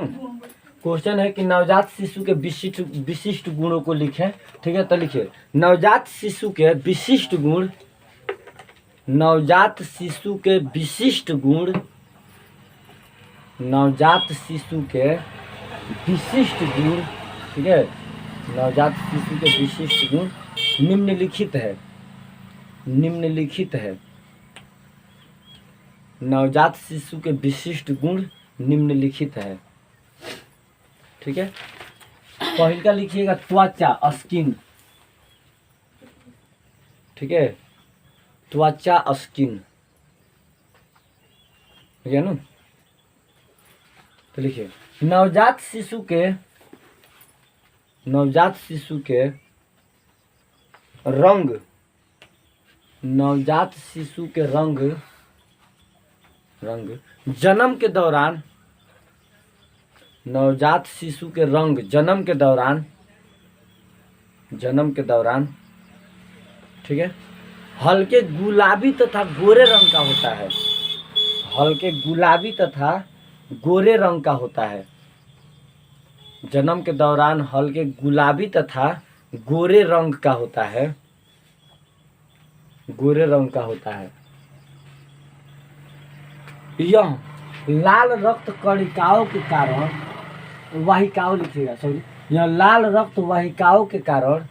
Question है कि नवजात शिशु के विशिष्ट विशिष्ट गुणों को लिखें। ठीक है, तो लिखिए नवजात शिशु के विशिष्ट गुण, नवजात शिशु के विशिष्ट गुण, नवजात शिशु के विशिष्ट गुण। ठीक है, नवजात शिशु के विशिष्ट गुण निम्नलिखित है, निम्नलिखित है। नवजात शिशु के विशिष्ट गुण निम्नलिखित है। ठीक है, पहले का लिखिएगा त्वचा, स्किन। ठीक है, त्वचा, स्किन, ठीक है ना। तो लिखिए नवजात शिशु के, नवजात शिशु के रंग, नवजात शिशु के रंग, रंग जन्म के दौरान, नवजात शिशु के रंग जन्म के दौरान, जन्म के दौरान, ठीक है, हल्के गुलाबी तथा गोरे रंग का होता है, हल्के गुलाबी तथा गोरे रंग का होता है। जन्म के दौरान हल्के गुलाबी तथा गोरे रंग का होता है, गोरे रंग का होता है। यह लाल रक्त कणिकाओं के कारण, वाहिकाओं लिखिएगा, सॉरी, यह लाल रक्त वाहिकाओं के कारण,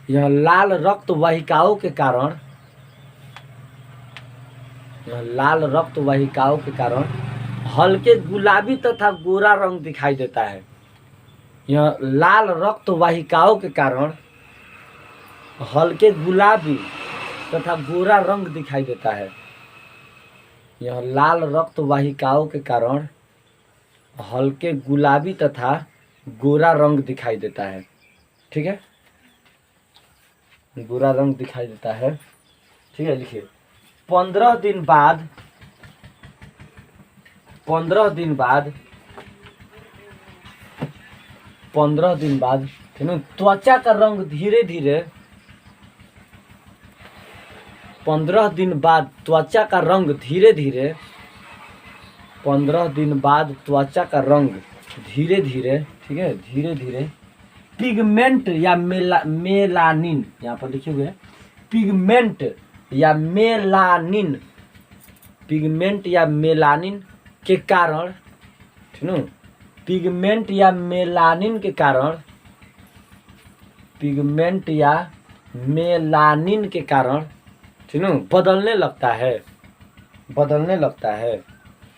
यह लाल रक्त वाहिकाओं के कारण, यह लाल रक्त वाहिकाओं के कारण हल्के गुलाबी तथा गोरा रंग दिखाई देता है। यह लाल रक्त वाहिकाओं के कारण हल्के गुलाबी तथा गोरा रंग दिखाई देता है। यह लाल रक्त वाहिकाओं के कारण हल्के गुलाबी तथा गोरा रंग दिखाई देता है। ठीक है, गोरा रंग दिखाई देता है। ठीक है, लिखिए 15 दिन बाद, 15 दिन बाद, 15 दिन बाद त्वचा का रंग धीरे धीरे, 15 दिन बाद त्वचा का रंग धीरे धीरे, 15 दिन बाद त्वचा का रंग धीरे धीरे, ठीक है, धीरे धीरे पिगमेंट या मेलानिन, यहाँ पर लिखे हुए पिगमेंट या मेलानिन, पिगमेंट या मेलानिन के कारण, ठीक है, पिगमेंट या मेलानिन के कारण, पिगमेंट या मेलानिन के कारण, ठीक है, बदलने लगता है, बदलने लगता है।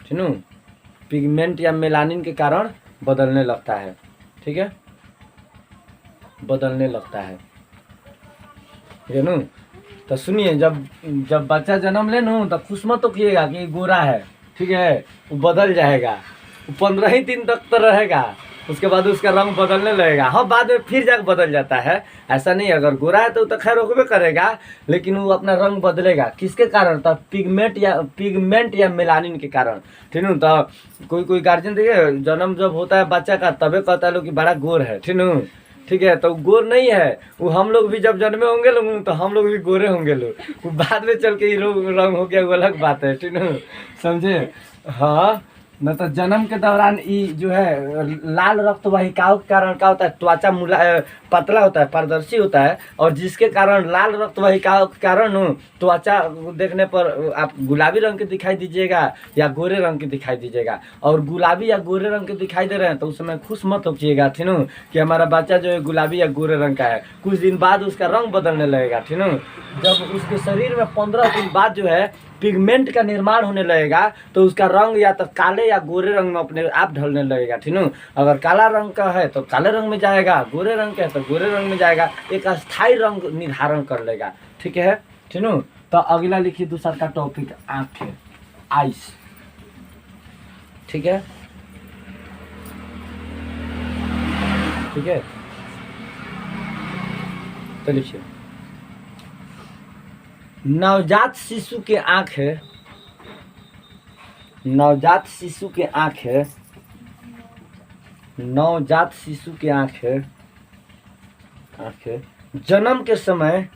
ठीक है, पिगमेंट या मेलानिन के कारण बदलने लगता है। ठीक है, बदलने लगता है। ठीक है ना। तो सुनिए, जब जब बच्चा जन्म ले ना तो खुश मत होइएगा कि गोरा है, ठीक है, वो बदल जाएगा, वो 15 ही दिन तक तो रहेगा, उसके बाद उसका रंग बदलने लगेगा। हाँ, बाद में फिर जाकर बदल जाता है, ऐसा नहीं। अगर गोरा है तो खैर रोकबे करेगा, लेकिन वो अपना रंग बदलेगा। किसके कारण? तो पिगमेंट या मेलानिन के कारण। ठीक है। तो कोई गार्जियन देखिए, जन्म जब होता है बच्चा का तबे कहता है लोग कि बड़ा गोर है, ठीक है, तो गोर नहीं है वो। हम लोग भी जब जन्मे होंगे लोग तो हम लोग भी गोरे होंगे लोग, वो बाद में चल के ये रंग हो गया, वो अलग बात है। ठीक है, समझे? हाँ, न तो जन्म के दौरान ये जो है लाल रक्त वाहिकाओं के कारण क्या होता है, त्वचा पतला होता है, पारदर्शी होता है, और जिसके कारण लाल रक्त वाहिकाओं के कारण त्वचा देखने पर आप गुलाबी रंग के दिखाई दीजिएगा या गोरे रंग के दिखाई दीजिएगा। और गुलाबी या गोरे रंग के दिखाई दे रहे हैं तो उस समय खुश मत होइएगा, ठीक है, कि हमारा बच्चा जो है गुलाबी या गोरे रंग का है। कुछ दिन बाद उसका रंग बदलने लगेगा, ठीक है। जब उसके शरीर में 15 दिन बाद जो है पिगमेंट का निर्माण होने लगेगा तो उसका रंग या तो काले या गोरे रंग में अपने आप ढलने लगेगा, ठीक है। अगर काला रंग का है तो काले रंग में जाएगा, गोरे रंग का है तो गोरे रंग में जाएगा, एक अस्थायी रंग निर्धारण कर लेगा। ठीक है, ठीक है। तो अगला लिखिए दूसरा का टॉपिक आंखें, आइस। ठीक है, ठीक है। तो लिखिए नवजात शिशु के आंखें, नवजात शिशु के आंखें, नवजात शिशु के आंखें, आंखें जन्म के समय,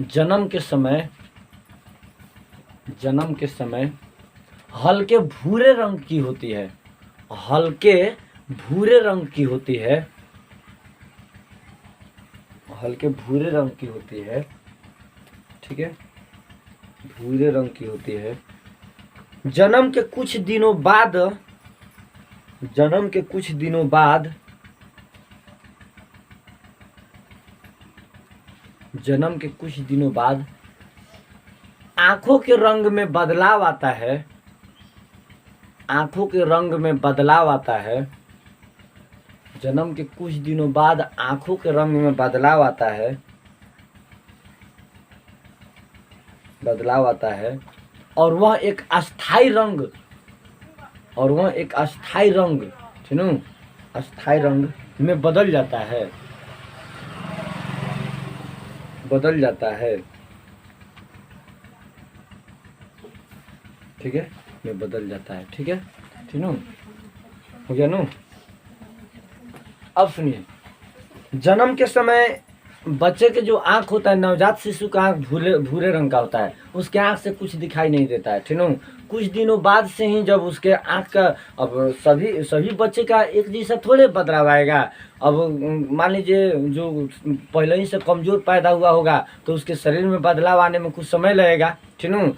जन्म के समय जन्म के समय हल्के भूरे रंग की होती है, हल्के भूरे रंग की होती है, हल्के भूरे रंग की होती है, ठीक है, भूरे रंग की होती है। जन्म के कुछ दिनों बाद, जन्म के कुछ दिनों बाद, जन्म के कुछ दिनों बाद आंखों के रंग में बदलाव आता है, आंखों के रंग में बदलाव आता है। जन्म के कुछ दिनों बाद आंखों के रंग में बदलाव आता है, बदलाव आता है, और वह एक अस्थाई रंग, और वह एक अस्थाई रंग, ठीक है, अस्थाई रंग में बदल जाता है, बदल जाता है, ठीक है, में बदल जाता है, ठीक है, ठीक है, हो गया नो। अब सुनिए, जन्म के समय बच्चे के जो आँख होता है, नवजात शिशु का आँख भूरे भूरे रंग का होता है, उसके आँख से कुछ दिखाई नहीं देता है, ठीक है। कुछ दिनों बाद से ही जब उसके आँख का, अब सभी सभी बच्चे का एक जैसा थोड़े बदलाव आएगा। अब मान लीजिए जो पहले ही से कमज़ोर पैदा हुआ होगा तो उसके शरीर में बदलाव आने में कुछ समय लगेगा, ठीक है।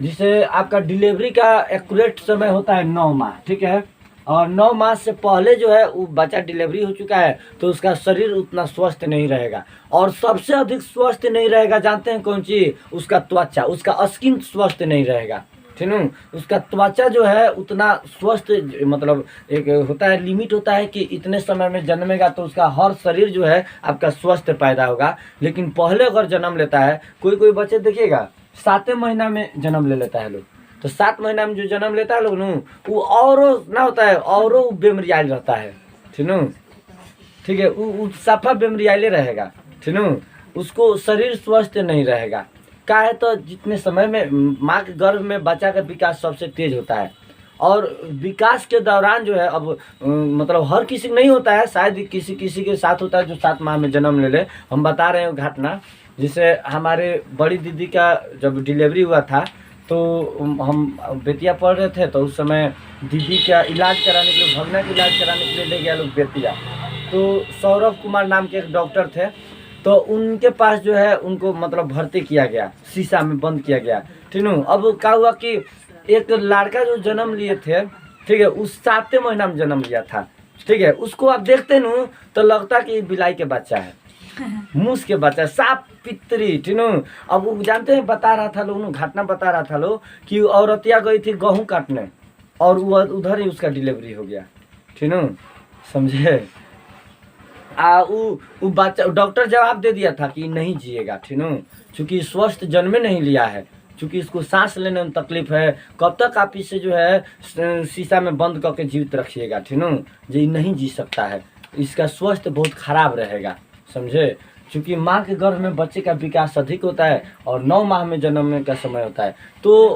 जिसे आपका डिलीवरी का एक्यूरेट समय होता है 9 माह, ठीक है, और 9 माह से पहले जो है वो बच्चा डिलीवरी हो चुका है तो उसका शरीर उतना स्वस्थ नहीं रहेगा। और सबसे अधिक स्वस्थ नहीं रहेगा जानते हैं कौन चीज़? उसका त्वचा, उसका स्किन स्वस्थ नहीं रहेगा, ठीक है। उसका त्वचा जो है उतना स्वस्थ, मतलब एक होता है लिमिट होता है कि इतने समय में जन्मेगा तो उसका हर शरीर जो है आपका स्वस्थ पैदा होगा। लेकिन पहले अगर जन्म लेता है, कोई कोई बच्चे देखिएगा 7वें महीना में जन्म ले लेता है लोग, तो 7 महीना में जो जन्म लेता है लोग न, वो और ना होता है, और बेमरियाल रहता है, ठीक है, ठीक है, वो सफा बेमरियाले रहेगा, ठीक है, उसको शरीर स्वस्थ नहीं रहेगा। क्या है तो जितने समय में माँ के गर्भ में बच्चा का विकास सबसे तेज होता है, और विकास के दौरान जो है अब मतलब हर किसी को नहीं होता है, शायद किसी किसी के साथ होता है जो 7 माह में जन्म ले ले। हम बता रहे हैं घटना, जिसे हमारे बड़ी दीदी का जब डिलीवरी हुआ था तो हम बेतिया पढ़ रहे थे, तो उस समय दीदी का इलाज कराने के लिए, भगना का इलाज कराने के लिए ले गया लोग बेतिया। तो सौरभ कुमार नाम के एक डॉक्टर थे, तो उनके पास जो है उनको मतलब भर्ती किया गया, शीशा में बंद किया गया, ठीक है। अब क्या हुआ कि एक लड़का जो जन्म लिए थे, ठीक है, उस 7वें महीना में जन्म लिया था, ठीक है, उसको आप देखते न तो लगता कि बिलाई के बच्चा है, मूस के बच्चा, साफ पितरी, ठीक है। अब वो जानते हैं, बता रहा था लोग, घटना बता रहा था लोग कि औरतिया गई थी गेहूँ काटने और वो उधर ही उसका डिलीवरी हो गया, ठीक है, समझे। वो बच्चा, डॉक्टर जवाब दे दिया था कि नहीं जिएगा, ठीक है, चूँकि स्वस्थ जन्मे नहीं लिया है, चूँकि इसको सांस लेने में तकलीफ है, कब तक आप इसे जो है शीशा में बंद करके जीवित रखिएगा, ठीक है, ये नहीं जी सकता है, इसका स्वास्थ्य बहुत खराब रहेगा, समझे। चूँकि माँ के गर्भ में बच्चे का विकास अधिक होता है और 9 माह में जन्मने का समय होता है, तो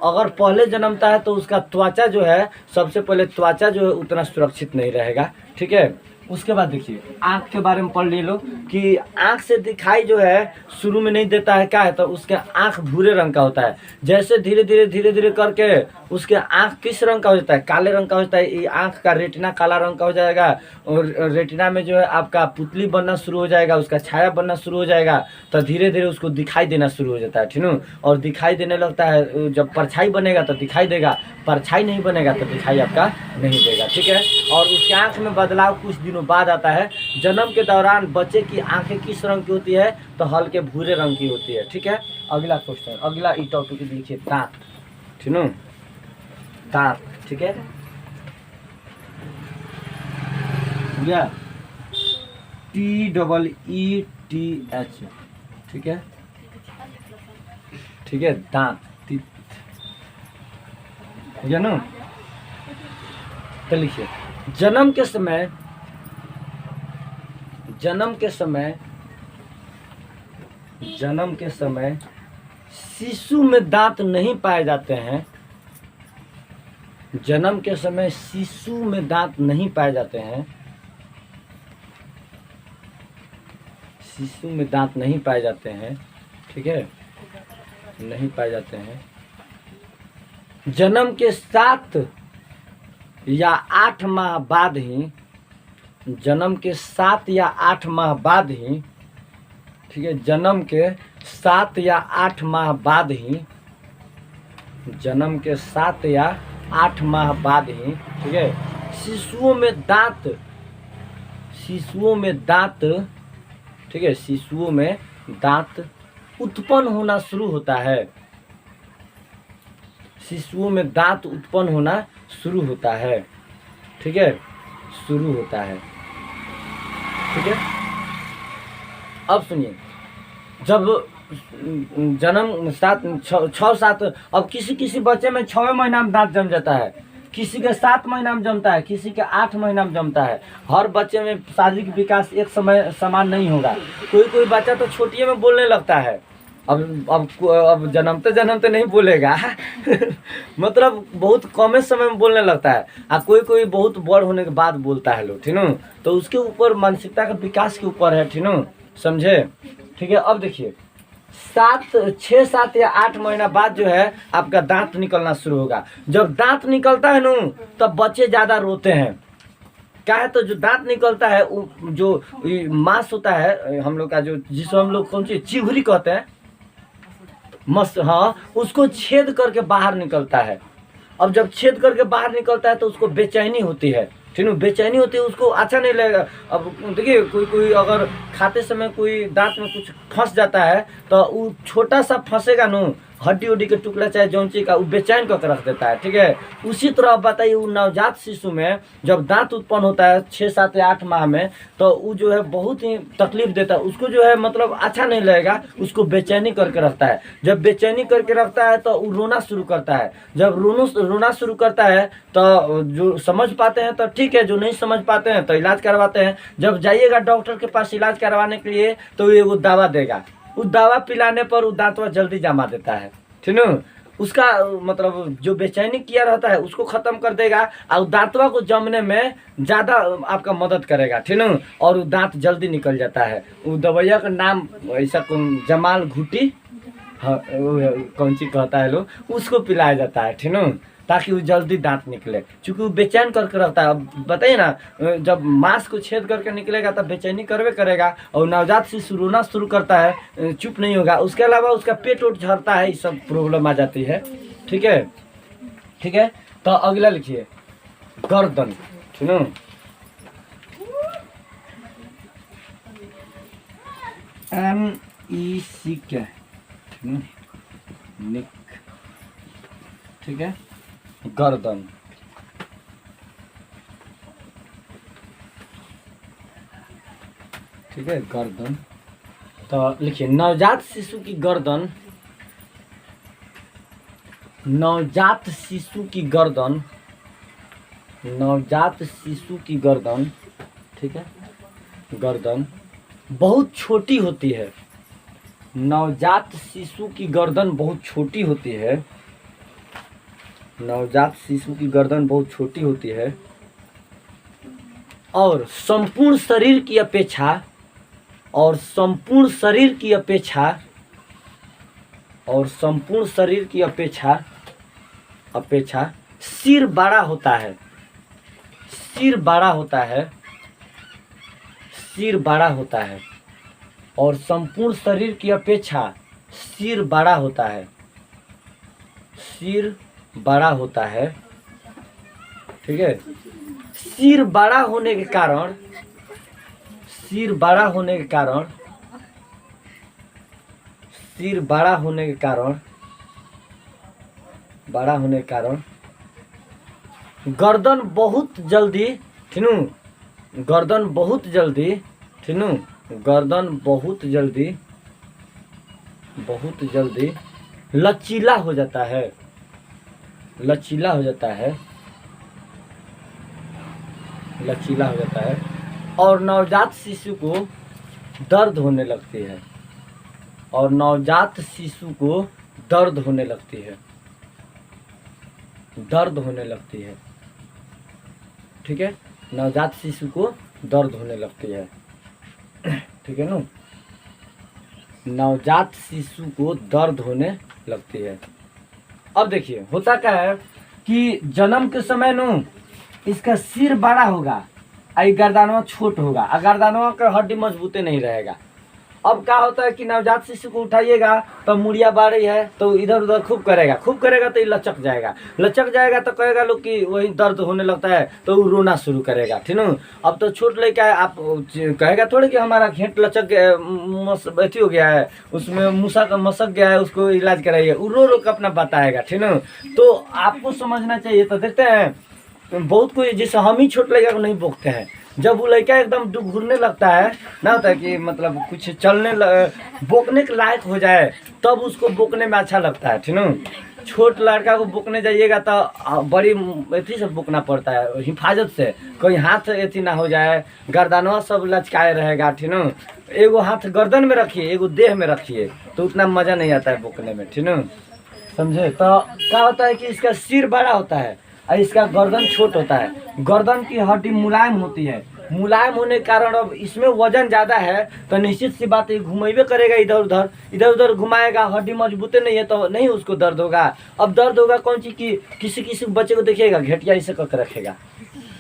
अगर पहले जन्मता है तो उसका त्वचा जो है, सबसे पहले त्वचा जो है उतना सुरक्षित नहीं रहेगा, ठीक है। उसके बाद देखिए आँख के बारे में पढ़ ले लो कि आँख से दिखाई जो है शुरू में नहीं देता है, क्या है तो उसके आँख भूरे रंग का होता है। जैसे धीरे धीरे करके उसके आँख किस रंग का हो जाता है? काले रंग का हो जाता है। ये आँख का रेटिना काला रंग का हो जाएगा और रेटिना में जो है आपका पुतली बनना शुरू हो जाएगा, उसका छाया बनना शुरू हो जाएगा, तो धीरे धीरे उसको दिखाई देना शुरू हो जाता है, ठीक है। और दिखाई देने लगता है, जब परछाई बनेगा तो दिखाई देगा, परछाई नहीं बनेगा तो दिखाई आपका नहीं देगा, ठीक है। और उसके आँख में बदलाव कुछ दिनों बाद आता है। जन्म के दौरान बच्चे की आंखें किस रंग की होती है? तो हल्के भूरे रंग की होती है, ठीक है। अगला क्वेश्चन, अगला ई टॉपिक लिखिए दांत, ठीक है, दांत, ठीक है, भैया TEETH, ठीक है, ठीक है, दांत, भैया ना, तो लिखिए जन्म के समय, जन्म के समय शिशु में दांत नहीं पाए जाते हैं। जन्म के समय शिशु में दांत नहीं पाए जाते हैं, शिशु में दांत नहीं पाए जाते हैं, ठीक है, नहीं पाए जाते हैं। जन्म के 7 या 8 माह बाद ही, जन्म के 7 या 8 माह बाद ही, ठीक है, जन्म के 7 या 8 माह बाद ही, जन्म के 7 या 8 माह बाद ही, ठीक है, शिशुओं में दांत, शिशुओं में दांत, ठीक है, शिशुओं में दांत उत्पन्न होना शुरू होता है, शिशुओं में दांत उत्पन्न होना शुरू होता है, ठीक है, शुरू होता है, ठीक है। अब सुनिए, जब जन्म 6-7, अब किसी किसी बच्चे में 6वें महीना में दांत जम जाता है, किसी के 7 महीना में जमता है, किसी के 8 महीना में जमता है। हर बच्चे में शारीरिक विकास एक समय समान नहीं होगा। कोई कोई बच्चा तो छोटिए में बोलने लगता है, अब जन्मते नहीं बोलेगा मतलब बहुत कम समय में बोलने लगता है, और कोई कोई बहुत बड़ होने के बाद बोलता है लोग, ठीक है। तो उसके ऊपर मानसिकता का विकास के ऊपर है, ठीक है, समझे, ठीक है। अब देखिए 6-7 या 8 महीना बाद जो है आपका दांत निकलना शुरू होगा। जब दांत निकलता है ना, तब बच्चे ज़्यादा रोते हैं। क्या है, तो जो दांत निकलता है, जो मांस होता है हम लोग का, जो जिसको हम लोग कौन सी चिघुरी कहते हैं, मस्त, हाँ, उसको छेद करके बाहर निकलता है। अब जब छेद करके बाहर निकलता है तो उसको बेचैनी होती है, ठीक है, बेचैनी होती है, उसको अच्छा नहीं लगेगा। अब देखिए कोई कोई अगर खाते समय कोई दांत में कुछ फंस जाता है, तो वो छोटा सा फंसेगा न, हड्डी उड्डी के टुकड़ा चाहे जौंची का, वो बेचैन करके रख देता है, ठीक है। उसी तरह बताइए वो नवजात शिशु में जब दांत उत्पन्न होता है 6-7 या 8 माह में, तो वो जो है बहुत ही तकलीफ देता है, उसको जो है मतलब अच्छा नहीं लगेगा, उसको बेचैनी करके रखता है। जब बेचैनी करके रखता है तो वो रोना शुरू करता है। जब रोना शुरू करता है तो जो समझ पाते हैं तो ठीक है, जो नहीं समझ पाते हैं तो इलाज करवाते हैं। जब जाइएगा डॉक्टर के पास इलाज करवाने के लिए, तो ये वो दवा देगा, उस दवा पिलाने पर वो दांतवा जल्दी जमा देता है, ठीक है। उसका मतलब जो बेचैनी किया रहता है उसको ख़त्म कर देगा, और दांतवा को जमने में ज़्यादा आपका मदद करेगा, ठीक है। और वो दांत जल्दी निकल जाता है। वो दवाइया का नाम ऐसा जमाल घुटी, हाँ, कौन सी कहता है लोग, उसको पिलाया जाता है, ठीक है, ताकि वो जल्दी दांत निकले, क्योंकि वो बेचैन करके रहता है। अब बताइए ना, जब मांस को छेद करके निकलेगा तब बेचैनी करवे करेगा, और नवजात शिशु रोना शुरू करता है, चुप नहीं होगा। उसके अलावा उसका पेट उठ झड़ता है, ये सब प्रॉब्लम आ जाती है, ठीक है, ठीक है। तो अगला लिखिए, गर्दन, ठीक है, NECK, निक, ठीक है, गर्दन, ठीक है, गर्दन। तो लिखिए, नवजात शिशु की गर्दन, नवजात शिशु की गर्दन, नवजात शिशु की गर्दन, ठीक है, गर्दन बहुत छोटी होती है। नवजात शिशु की गर्दन बहुत छोटी होती है, नवजात शिशु की गर्दन बहुत छोटी होती है, और संपूर्ण शरीर की अपेक्षा, और संपूर्ण शरीर की अपेक्षा, और संपूर्ण शरीर की अपेक्षा सिर बड़ा होता है, सिर बड़ा होता है, सिर बड़ा होता है, और संपूर्ण शरीर की अपेक्षा सिर बड़ा होता है, सिर बड़ा होता है, ठीक है। सिर बड़ा होने के कारण, सिर बड़ा होने के कारण, सिर बड़ा होने के कारण, बड़ा होने के कारण गर्दन बहुत जल्दी, ठीक है, गर्दन बहुत जल्दी, ठीक है, गर्दन बहुत जल्दी, बहुत जल्दी लचीला हो जाता है, लचीला हो जाता है, लचीला हो जाता है, और नवजात शिशु को दर्द होने लगती है, और नवजात शिशु को दर्द होने लगती है, दर्द होने लगती है, ठीक है, नवजात शिशु को दर्द होने लगती है, ठीक है ना, नवजात शिशु को दर्द होने लगती है। अब देखिए होता क्या है कि जन्म के समय नु इसका सिर बड़ा होगा, आई गर्दनवा छोट होगा, और गर्दनवा का हड्डी मजबूते नहीं रहेगा। अब क्या होता है कि नवजात शिशु को उठाइएगा तो मुड़िया बाड़ी है तो इधर उधर खूब करेगा तो ये लचक जाएगा तो कहेगा लोग कि वही दर्द होने लगता है तो वो रोना शुरू करेगा, ठीक है। अब तो छोट लड़का है, आप कहेगा थोड़े कि हमारा घेंट लचक गया, अथी हो गया है, उसमें मूसा का मसक गया है, उसको इलाज कराइए, वो रो रो के अपना बताएगा, ठीक है। तो आपको समझना चाहिए। तो देखते हैं बहुत कोई जैसे हम ही छोट लड़का को नहीं बोकते हैं, जब वो लड़का एकदम घूरने लगता है ना, होता है कि मतलब कुछ बोकने के लायक हो जाए तब उसको बोकने में अच्छा लगता है, ठीक है। छोट लड़का को बोकने जाइएगा तो बड़ी अथी से बोकना पड़ता है, हिफाजत से, कोई हाथ अथी ना हो जाए, गर्दनवा सब लचकाए रहेगा, ठीक है। एगो हाथ गर्दन में रखिए, एगो देह में रखिए, तो उतना मज़ा नहीं आता है बोकने में, ठीक है, समझे। तो क्या होता है कि इसका सिर बड़ा होता है और इसका गर्दन छोट होता है। गर्दन की हड्डी मुलायम होती है, मुलायम होने के कारण अब इसमें वजन ज़्यादा है तो निश्चित सी बात है घुमेबे करेगा, इधर उधर घुमाएगा, हड्डी मजबूते नहीं है तो नहीं उसको दर्द होगा। अब दर्द होगा कौन सी कि किसी बच्चे को देखिएगा घेटिया ऐसे करके रखेगा,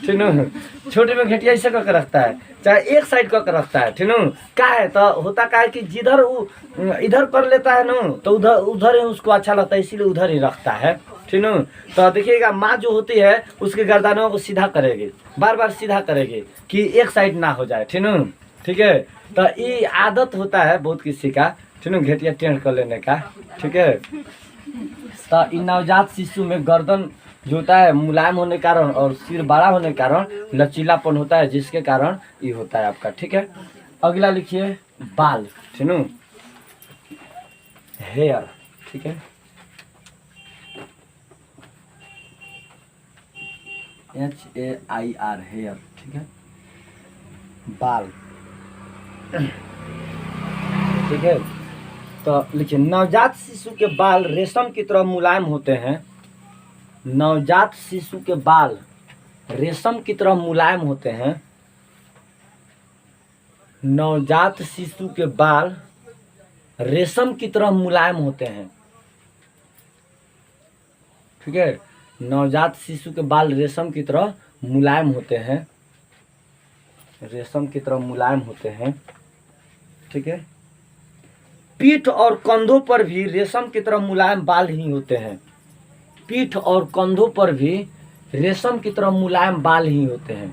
ठीक है, छोटे में घेटिया ऐसे करके रखता है, चाहे एक साइड करके रखता है, ठीक है। क्या है तो होता क्या है कि जिधर वो इधर कर लेता है ना तो उधर ही उसको अच्छा लगता है, इसीलिए उधर ही रखता है, ठीक है। तो देखिएगा माँ जो होती है उसके गर्दनों को सीधा करेगी, बार बार सीधा करेगी कि एक साइड ना हो जाए, ठीक है। तो ये आदत होता है बहुत किसी का, ठीक है, घेटिया टेढ़ कर लेने का, ठीक है। तो इन नवजात शिशु में गर्दन जो होता है मुलायम होने के कारण और सिर बड़ा होने के कारण लचीलापन होता है, जिसके कारण ये होता है आपका, ठीक है। अगला लिखिए बाल, ठीक है, हेयर, ठीक है, HAIR हेयर, ठीक है, बाल, ठीक है। तो लिखिए नवजात शिशु के बाल रेशम की तरह मुलायम होते हैं। नवजात शिशु के बाल रेशम की तरह मुलायम होते हैं। नवजात शिशु के बाल रेशम की तरह मुलायम होते हैं, ठीक है। नवजात शिशु के बाल रेशम की तरह मुलायम होते हैं, रेशम की तरह मुलायम होते हैं, ठीक है। पीठ और कंधों पर भी रेशम की तरह मुलायम बाल ही होते हैं। पीठ और कंधों पर भी रेशम की तरह मुलायम बाल ही होते हैं।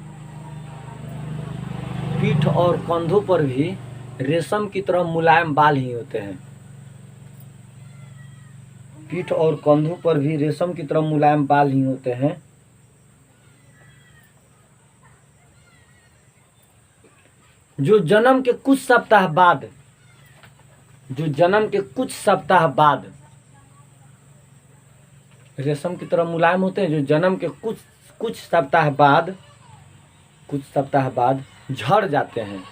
पीठ और कंधों पर भी रेशम की तरह मुलायम बाल ही होते हैं। पीठ और कंधों पर भी रेशम की तरह मुलायम बाल ही होते हैं। जो जन्म के कुछ सप्ताह बाद रेशम की तरह मुलायम होते हैं, जो जन्म के कुछ सप्ताह बाद झड़ जाते हैं।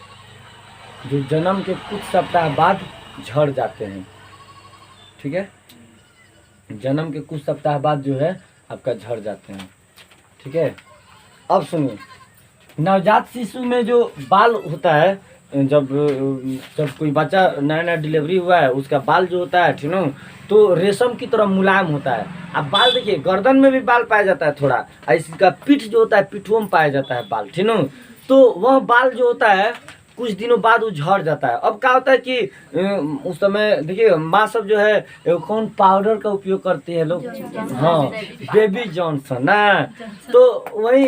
जो जन्म के कुछ सप्ताह बाद झड़ जाते हैं, ठीक है। जन्म के कुछ सप्ताह बाद जो है आपका झड़ जाते हैं, ठीक है। अब सुनिए नवजात शिशु में जो बाल होता है, जब कोई बच्चा नया डिलीवरी हुआ है उसका बाल जो होता है, ठीक है, तो रेशम की तरह मुलायम होता है। अब बाल देखिए गर्दन में भी बाल पाया जाता है थोड़ा, और इसका पीठ जो होता है पीठों में पाया जाता है बाल, ठीक है। तो वह बाल जो होता है कुछ दिनों बाद वो झड़ जाता है। अब क्या होता है कि उस समय देखिए माँ सब जो है कौन पाउडर का उपयोग करती है लोग, हाँ बेबी जॉनसन ना, तो वही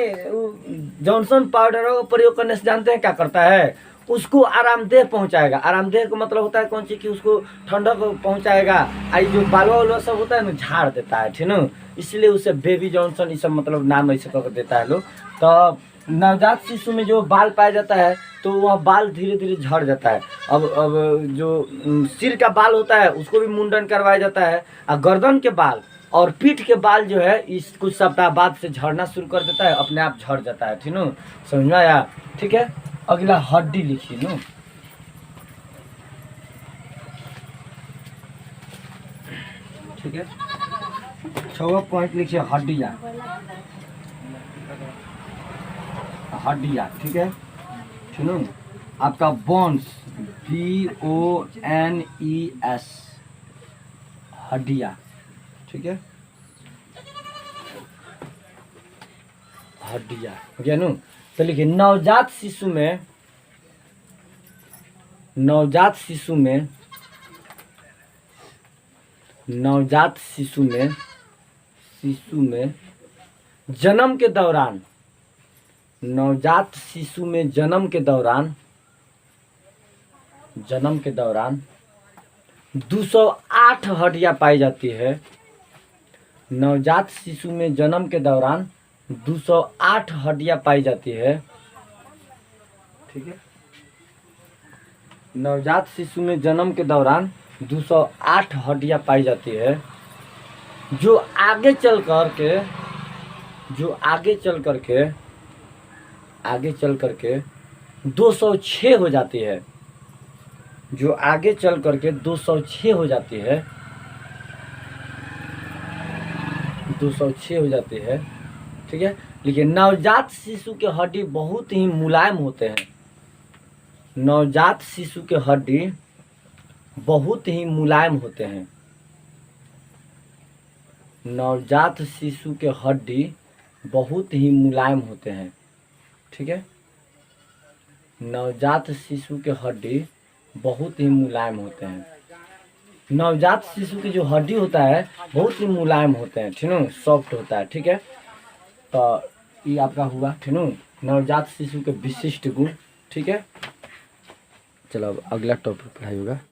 जॉनसन पाउडर का प्रयोग करने से जानते हैं क्या करता है, उसको आरामदेह पहुंचाएगा। आरामदेह का मतलब होता है कौन सी कि उसको ठंडक पहुंचाएगा, आई जो बालवा वालवा सब होता है ना झाड़ देता है, ठीक है। इसलिए उसे बेबी जॉनसन ये सब मतलब नाम ऐसे कर देता है लोग। तो नवजात शिशु में जो बाल पाया जाता है तो वह बाल धीरे धीरे झड़ जाता है। अब जो सिर का बाल होता है उसको भी मुंडन करवाया जाता है, और गर्दन के बाल और पीठ के बाल जो है इस कुछ सप्ताह बाद से झड़ना शुरू कर देता है, अपने आप झड़ जाता है, ठीक है, समझ में आया, ठीक है। अगला हड्डी लिखिए नो, ठीक है, 6वां पॉइंट लिखिए हड्डियाँ, ठीक है, सुनो आपका बोन्स BONES हड्डियाँ, ठीक है। हड्डियाँ हो गया नु। तो लिखिए नवजात शिशु में, नवजात शिशु में, नवजात शिशु में, शिशु में जन्म के दौरान, नवजात शिशु में जन्म के दौरान, जन्म के दौरान 208 हड्डियां पाई जाती है। नवजात शिशु में जन्म के दौरान 208 हड्डियां पाई जाती है। ठीक है, नवजात शिशु में जन्म के दौरान 208 हड्डियां पाई जाती है, जो आगे चल कर के, जो आगे चल कर के, आगे चल कर के 206 हो जाती है, जो आगे चल करके 206 हो जाती है, 206 हो जाती है। ठीक है, लेकिन नवजात शिशु के हड्डी बहुत ही मुलायम होते हैं। नवजात शिशु के हड्डी बहुत ही मुलायम होते हैं। नवजात शिशु के हड्डी बहुत ही मुलायम होते हैं। ठीक है, नवजात शिशु के हड्डी बहुत ही मुलायम होते हैं। नवजात शिशु की जो हड्डी होता है बहुत ही मुलायम होते हैं, ठीक है, सॉफ्ट होता है। ठीक है, तो ये आपका हुआ, ठीक है, नवजात शिशु के विशिष्ट गुण। ठीक है, चलो अब अगला टॉपिक पढ़ाई होगा।